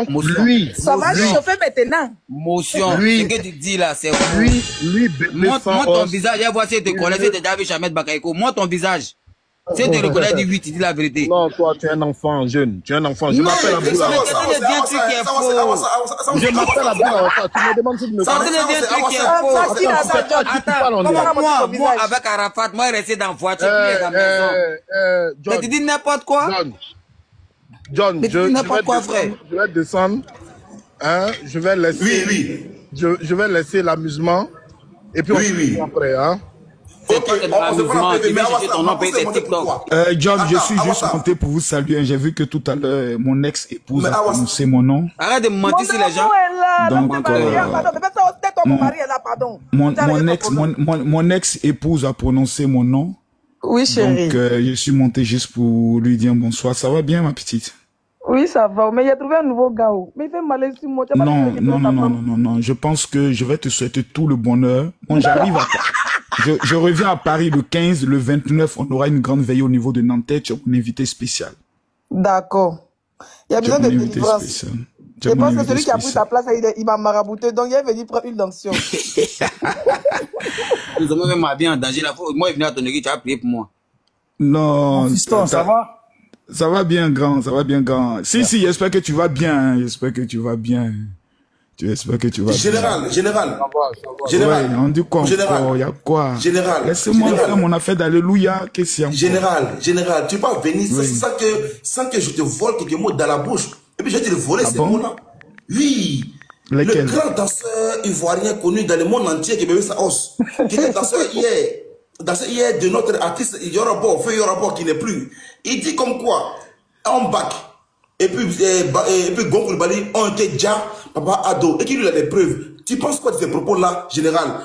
Motion. Lui, ça va chauffer maintenant. Motion. Lui, ce que tu dis là, c'est lui, montre ton visage, et vois si tu te connais, si tu as vu Chamet Bakayoko. Montre ton visage. Si tu te reconnais, dis oui, tu dis la vérité. Non, toi, tu es un enfant jeune. Tu es un enfant. Je m'appelle Abdoulaye. Je m'appelle Abdoulaye. Tu me demandes si tu me connais. Attends, moi, avec Arafat, moi, resté dans la voiture, puis dans la maison. Mais tu dis n'importe quoi. John, je vais descendre. Hein, je vais laisser. Je vais laisser l'amusement. Et puis on se après, hein. John, je suis juste monté pour vous saluer. J'ai vu que tout à l'heure, mon ex-épouse a prononcé mon nom. Arrête de me mentir sur les gens. Donc, mon ex-épouse a prononcé mon nom. Oui, chérie. Donc, je suis monté juste pour lui dire bonsoir. Ça va bien, ma petite? Oui, ça va. Mais il a trouvé un nouveau gars. Mais il fait mal ici, moi. Non. Je pense que je vais te souhaiter tout le bonheur. Bon, j'arrive à... Je reviens à Paris le 15, le 29, on aura une grande veille au niveau de Nanterre, tu es mon invité spécial. D'accord. Il y a besoin de délivrance. Je pense que celui qui a pris ta place, il m'a marabouté, donc il est venu prendre une onction. Nous avons même ma vie en danger. Moi, il est venu à ton église, tu as prié pour moi. Non, ça va? Ça va bien, grand, ça va bien, grand. Si, j'espère que tu vas bien, j'espère que tu vas bien. J'espère que tu vas Général. Ouais, on dit quoi encore? Il y a quoi? Général. Laissez-moi faire mon affaire d'alléluia. Qu'est-ce qu'il y a? Général, tu peux venir sans que je te vole quelques mots dans la bouche. Et puis je vais te le voler ces mots-là. Oui. Lesquels? Le grand danseur ivoirien connu dans le monde entier qui bébé sa hausse. Qui était danseur hier de notre artiste Yorabo, Feu Yorabo qui n'est plus. Il dit comme quoi, en bac. Et puis Goncourt Bali ont été déjà papa ado et qui lui a des preuves. Tu penses quoi de ces propos-là, général?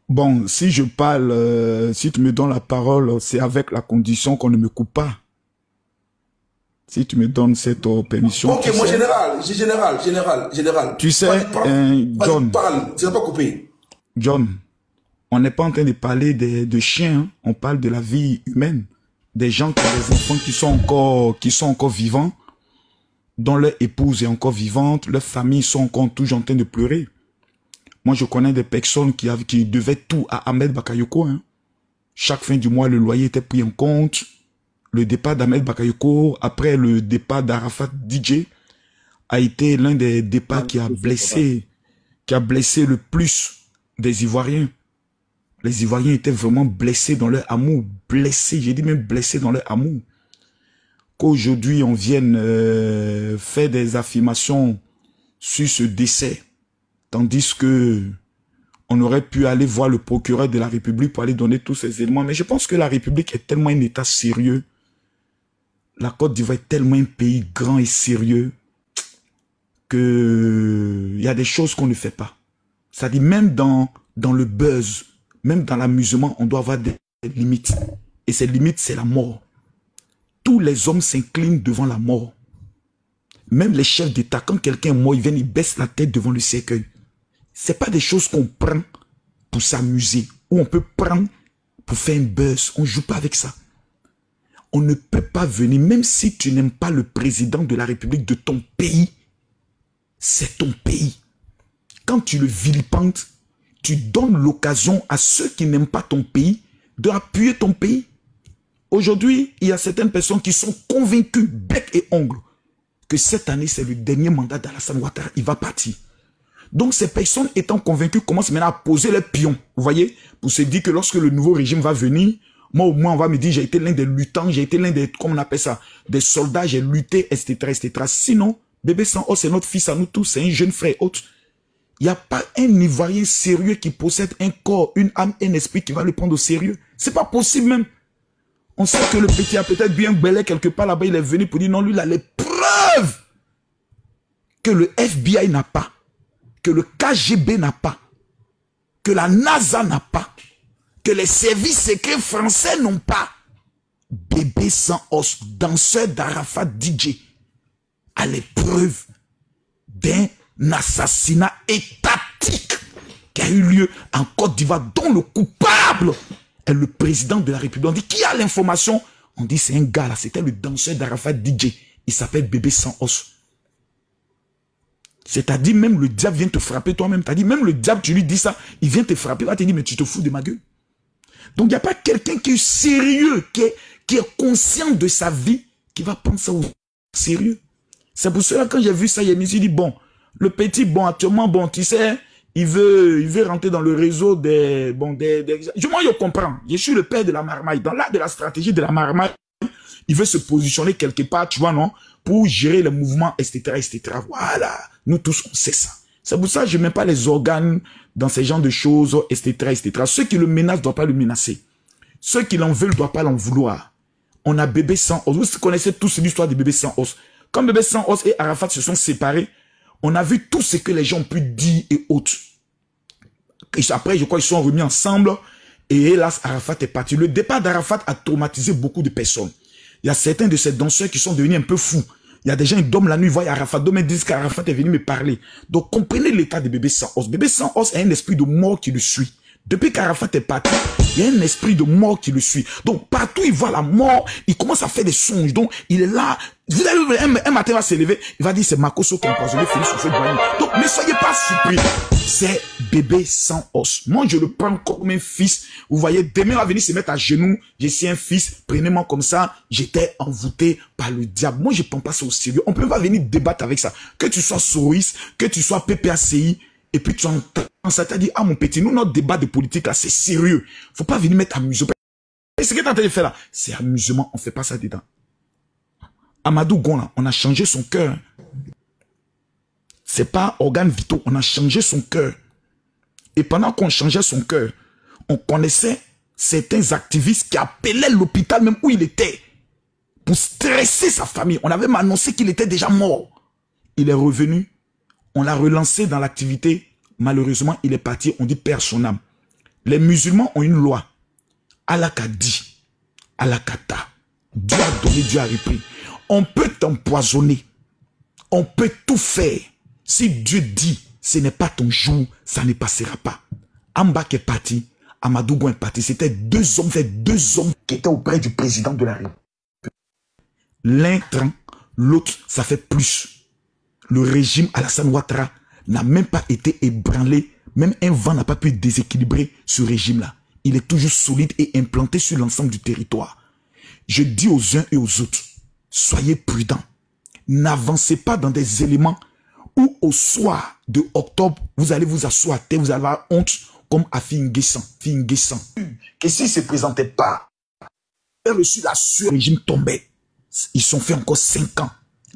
Bon, si je parle, si tu me donnes la parole, c'est avec la condition qu'on ne me coupe pas. Si tu me donnes cette permission. Ok, moi, général. Tu sais, John. Parle, tu n'as pas coupé. John, on n'est pas en train de parler de chiens, hein. On parle de la vie humaine. Des gens qui ont des enfants qui sont encore vivants, dont leur épouse est encore vivante, leurs familles sont encore toujours en train de pleurer. Moi, je connais des personnes qui devaient tout à Ahmed Bakayoko. Hein. Chaque fin du mois, le loyer était pris en compte. Le départ d'Ahmed Bakayoko, après le départ d'Arafat DJ, a été l'un des départs qui a blessé le plus des Ivoiriens. Les Ivoiriens étaient vraiment blessés dans leur amour. Blessés, j'ai dit même blessés dans leur amour. Qu'aujourd'hui, on vienne faire des affirmations sur ce décès. Tandis que on aurait pu aller voir le procureur de la République pour aller donner tous ces éléments. Mais je pense que la République est tellement un État sérieux. La Côte d'Ivoire est tellement un pays grand et sérieux que il y a des choses qu'on ne fait pas. C'est-à-dire même dans le buzz, même dans l'amusement, on doit avoir des limites. Et ces limites, c'est la mort. Tous les hommes s'inclinent devant la mort. Même les chefs d'État, quand quelqu'un est mort, ils viennent, ils baissent la tête devant le cercueil. C'est pas des choses qu'on prend pour s'amuser, ou on peut prendre pour faire un buzz. On joue pas avec ça. On ne peut pas venir, même si tu n'aimes pas le président de la République de ton pays, c'est ton pays. Quand tu le vilipentes, tu donnes l'occasion à ceux qui n'aiment pas ton pays d'appuyer ton pays. Aujourd'hui, il y a certaines personnes qui sont convaincues, bec et ongles, que cette année, c'est le dernier mandat d'Alassane Ouattara. Il va partir. Donc, ces personnes étant convaincues commencent maintenant à poser les pions. Vous voyez? Pour se dire que lorsque le nouveau régime va venir, moi, au moins, on va me dire, j'ai été l'un des luttants, j'ai été l'un des, comment on appelle ça, des soldats, j'ai lutté, etc., etc. Sinon, bébé sans os, c'est notre fils à nous tous, c'est un jeune frère autre. Il n'y a pas un Ivoirien sérieux qui possède un corps, une âme, un esprit qui va le prendre au sérieux. C'est pas possible même. On sait que le petit a peut-être bien belé quelque part là-bas, il est venu pour dire non, lui, il a les preuves que le FBI n'a pas, que le KGB n'a pas, que la NASA n'a pas, que les services secrets français n'ont pas. Bébé sans os, danseur d'Arafat DJ, a les preuves d'un assassinat étatique qui a eu lieu en Côte d'Ivoire, dont le coupable est le président de la République. On dit, qui a l'information? On dit, c'est un gars là, c'était le danseur d'Arafat DJ. Il s'appelle bébé sans os. C'est-à-dire, même le diable vient te frapper toi-même. C'est-à-dire, même le diable, tu lui dis ça, il vient te frapper, il va te dire, mais tu te fous de ma gueule. Donc, il n'y a pas quelqu'un qui est sérieux, qui est conscient de sa vie, qui va prendre ça au sérieux. C'est pour cela, quand j'ai vu ça, je me suis dit, bon, le petit, bon, actuellement, bon, tu sais, il veut rentrer dans le réseau des... Moi, je comprends. Je suis le père de la marmaille. Dans l'art de la stratégie de la marmaille, il veut se positionner quelque part, tu vois, non? Pour gérer le mouvement, etc., etc. Voilà. Nous tous, on sait ça. C'est pour ça que je ne mets pas les organes dans ces genres de choses, etc., etc. Ceux qui le menacent ne doivent pas le menacer. Ceux qui l'en veulent ne doivent pas l'en vouloir. On a bébé sans os. Vous connaissez tous l'histoire de bébé sans os. Quand bébé sans os et Arafat se sont séparés, on a vu tout ce que les gens ont pu dire et autres. Et après, je crois qu'ils sont remis ensemble. Et hélas, Arafat est parti. Le départ d'Arafat a traumatisé beaucoup de personnes. Il y a certains de ces danseurs qui sont devenus un peu fous. Il y a des gens qui dorment la nuit, ils voient Arafat, dorment et disent qu'Arafat est venu me parler. Donc, comprenez l'état de bébé sans os. Bébé sans os a un esprit de mort qui le suit. Depuis qu'Arafat est parti, il y a un esprit de mort qui le suit. Donc, partout il voit la mort, il commence à faire des songes. Donc, il est là. Vous allez, un matin, il va se lever, il va dire, c'est Makoso qui a empoisonné Félix Houphouët-Boigny. Donc, ne soyez pas surpris. C'est bébé sans os. Moi, je le prends comme un fils. Vous voyez, demain, il va venir se mettre à genoux. Je suis un fils. Prenez-moi comme ça. J'étais envoûté par le diable. Moi, je ne prends pas ça au sérieux. On ne peut pas venir débattre avec ça. Que tu sois Soris, que tu sois PPACI, et puis tu entends ça, tu dit, ah mon petit, nous, notre débat de politique là, c'est sérieux. Faut pas venir mettre amusement. Et ce que tu es en train de faire là, c'est amusement, on fait pas ça dedans. Amadou Gon là, on a changé son cœur. C'est pas organe vitaux, on a changé son cœur. Et pendant qu'on changeait son cœur, on connaissait certains activistes qui appelaient l'hôpital même où il était pour stresser sa famille. On avait annoncé qu'il était déjà mort. Il est revenu. On l'a relancé dans l'activité. Malheureusement, il est parti. On dit perd son âme. Les musulmans ont une loi. Allah a dit. Allah kata. Dieu a donné, Dieu a repris. On peut t'empoisonner. On peut tout faire. Si Dieu dit, ce n'est pas ton jour, ça ne passera pas. Ambak est parti. Amadou Gon est parti. C'était deux hommes qui étaient auprès du président de la République. L'un trempe, l'autre, ça fait plus. Le régime Alassane Ouattara n'a même pas été ébranlé. Même un vent n'a pas pu déséquilibrer ce régime-là. Il est toujours solide et implanté sur l'ensemble du territoire. Je dis aux uns et aux autres, soyez prudents. N'avancez pas dans des éléments où au soir de octobre, vous allez vous asseoir à terre, vous allez avoir honte comme à Finguessan. Que s'il ne se présentait pas, il a reçu la sueur, le régime tombait. Ils sont fait encore 5 ans.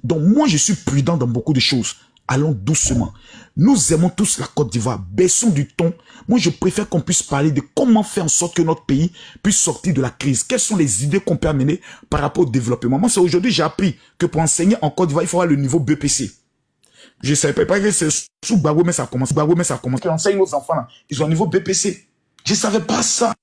Donc moi, je suis prudent dans beaucoup de choses. Allons doucement. Nous aimons tous la Côte d'Ivoire. Baissons du ton. Moi, je préfère qu'on puisse parler de comment faire en sorte que notre pays puisse sortir de la crise. Quelles sont les idées qu'on peut amener par rapport au développement. Moi, c'est aujourd'hui, j'ai appris que pour enseigner en Côte d'Ivoire, il faut avoir le niveau BPC. Je ne savais pas que c'est sous Gbagbo, mais ça commence. Gbagbo, mais ça commence. On enseigne nos enfants, là. Ils ont un niveau BPC. Je ne savais pas ça.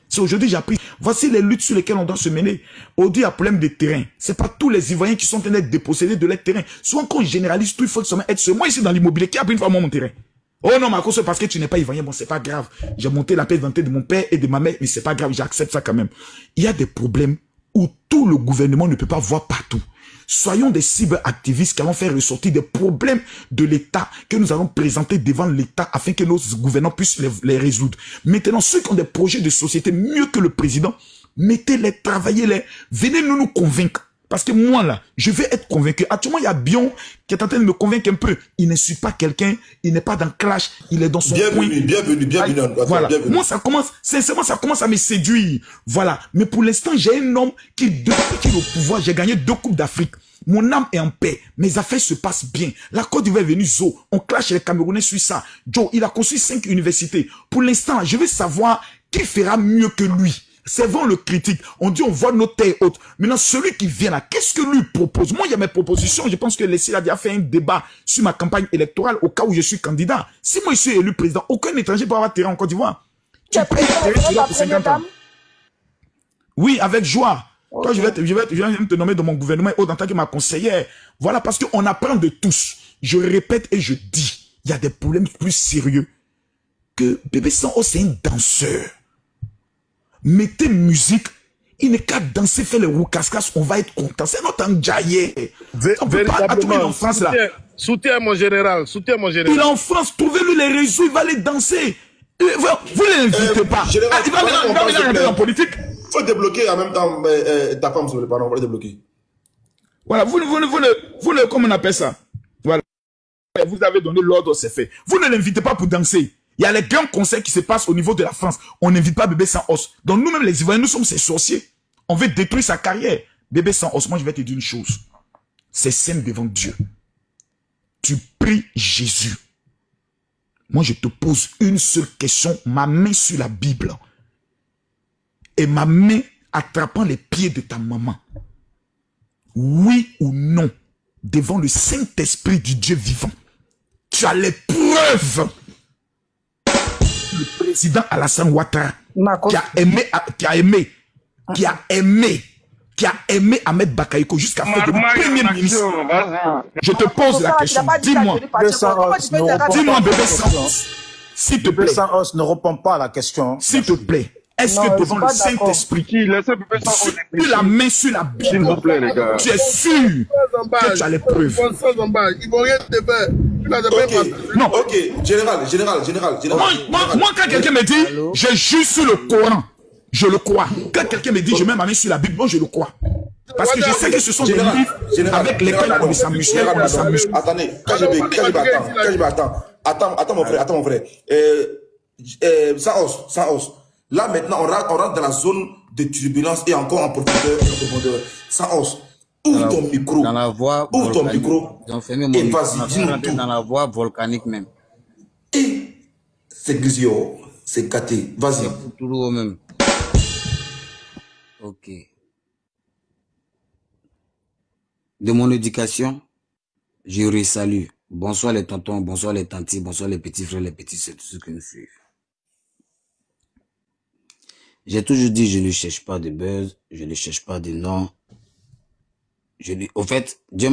C'est aujourd'hui j'ai appris. Voici les luttes sur lesquelles on doit se mener. Aujourd'hui, il y a problème de terrain. C'est pas tous les Ivoiriens qui sont en train d'être dépossédés de leur terrain. Souvent, quand on généralise tout, il faut être seul. Moi, ici, dans l'immobilier, qui a pris une fois mon terrain? Oh non, Marco, c'est parce que tu n'es pas Ivoirien. Bon, c'est pas grave. J'ai monté la paix de mon père et de ma mère, mais c'est pas grave. J'accepte ça quand même. Il y a des problèmes où tout le gouvernement ne peut pas voir partout. Soyons des cyberactivistes qui allons faire ressortir des problèmes de l'État que nous allons présenter devant l'État afin que nos gouvernants puissent les résoudre. Maintenant, ceux qui ont des projets de société mieux que le président, mettez-les, travaillez-les, venez nous convaincre. Parce que moi, là, je vais être convaincu. Actuellement, il y a Bion qui est en train de me convaincre un peu. Il ne suit pas quelqu'un, il n'est pas dans clash, il est dans son coin. Bienvenue. Voilà. Bienvenue. Moi, ça commence, sincèrement, ça commence à me séduire. Voilà. Mais pour l'instant, j'ai un homme qui, depuis qu'il est au pouvoir, j'ai gagné 2 Coupes d'Afrique. Mon âme est en paix. Mes affaires se passent bien. La Côte d'Ivoire est venue, Zo. On clash les Camerounais sur ça. Joe, il a construit 5 universités. Pour l'instant, je veux savoir qui fera mieux que lui. C'est vraiment le critique. On dit on voit nos terres hautes. Maintenant, celui qui vient là, qu'est-ce que lui propose? Moi, il y a mes propositions. Je pense que Leslie a déjà fait un débat sur ma campagne électorale au cas où je suis candidat. Si moi, je suis élu président, aucun étranger peut avoir terrain en Côte d'Ivoire. Tu as pris terrain pour 50 ans. Oui, avec joie. Okay. Toi, je vais te nommer dans mon gouvernement et en tant que ma conseillère. Voilà, parce qu'on apprend de tous. Je répète et je dis, il y a des problèmes plus sérieux que bébé sans os, c'est un danseur. Mettez musique, Il n'est qu'à danser, faire les roucascas, on va être content. C'est notre Ndjaye. On peut pas trouver en France là. Soutiens mon général, soutiens mon général. Il est en France, trouvez-lui les réseaux, il va aller danser. Vous ne l'invitez pas. Général, Il va rentrer en politique. Il faut débloquer en même temps ta femme, s'il vous plaît. Pardon, on va le débloquer. Voilà, comment on appelle ça? Voilà. Vous avez donné l'ordre, c'est fait. Vous ne l'invitez pas pour danser. Il y a les grands concerts qui se passent au niveau de la France. On n'invite pas Bébé Sans Os. Donc nous-mêmes les Ivoiriens, nous sommes ses sorciers. On veut détruire sa carrière. Bébé Sans Os, moi je vais te dire une chose. C'est simple devant Dieu. Tu pries Jésus. Moi je te pose une seule question. Ma main sur la Bible. Et ma main attrapant les pieds de ta maman. Oui ou non, devant le Saint-Esprit du Dieu vivant, tu as les preuves. Le président Alassane Ouattara, qui a aimé Ahmed Bakayoko jusqu'à faire de premier ministre. Je te pose la question, dis-moi, Bébé Sans Os, s'il te plaît, Bébé Sans Os ne répond pas à la question. S'il te plaît. Est-ce que devant le Saint-Esprit, tu la main sur la Bible, s'il vous plaît, les gars, tu es sûr que tu as les preuves? Ils vont rien te faire. Non. Ok, général. Moi, quand quelqu'un me dit, je jure sur le Coran, je le crois. Quand quelqu'un me dit, je mets ma main sur la Bible, moi, je le crois. Parce que je sais que ce sont des livres avec lesquels on s'amuse. Attendez, attends mon frère. Sans os. Là, maintenant, on rentre dans la zone de turbulence et encore en profondeur. Sans os. Ouvre ton micro. Dans la voie volcanique. Et vas-y, dis-nous tout. Dans la voie volcanique même. Et c'est grisio, c'est gâté. Vas-y. C'est tout le même. Ok. De mon éducation, je resalue. Bonsoir les tontons, bonsoir les tantis, bonsoir les petits frères, les petits sœurs, tous ceux qui nous suivent. J'ai toujours dit, je ne cherche pas de buzz, je ne cherche pas de nom. Au fait, Dieu,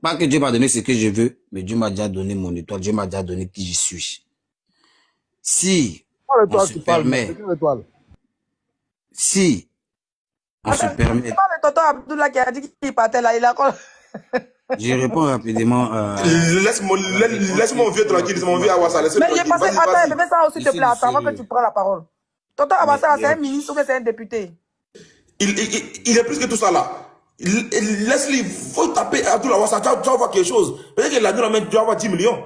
pas que Dieu m'a donné ce que je veux, mais Dieu m'a déjà donné mon étoile, Dieu m'a déjà donné qui je suis. Si on se permet, si on se permet... C'est pas le tonton Abdoullah qui a dit qu'il partait là, il a quoi? Je réponds rapidement. Laisse-moi mon vieux tranquille, c'est mon vieux Awassa. Mais j'ai passé, attends, Bébé Sans Os, s'il te plaît, attends, avant que tu prends la parole. Tonton Awassa, c'est un ministre ou c'est un député? Il est plus que tout ça là. Laisse-le, faut taper Abdoul Awassa, tu vas voir quelque chose. Peut-être que la nuit, tu vas avoir 10 millions.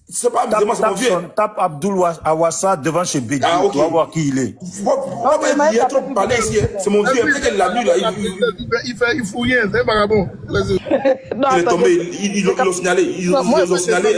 C'est pas évidemment, c'est mon vieux. Tape Abdoul Awassa devant chez Bédi, tu vas voir qui il est. Il y a trop parlé ici, c'est mon vieux. Peut-être que la nuit là, il fout rien, c'est un vagabond. Il est tombé, ils l'ont signalé. Ils l'ont signalé.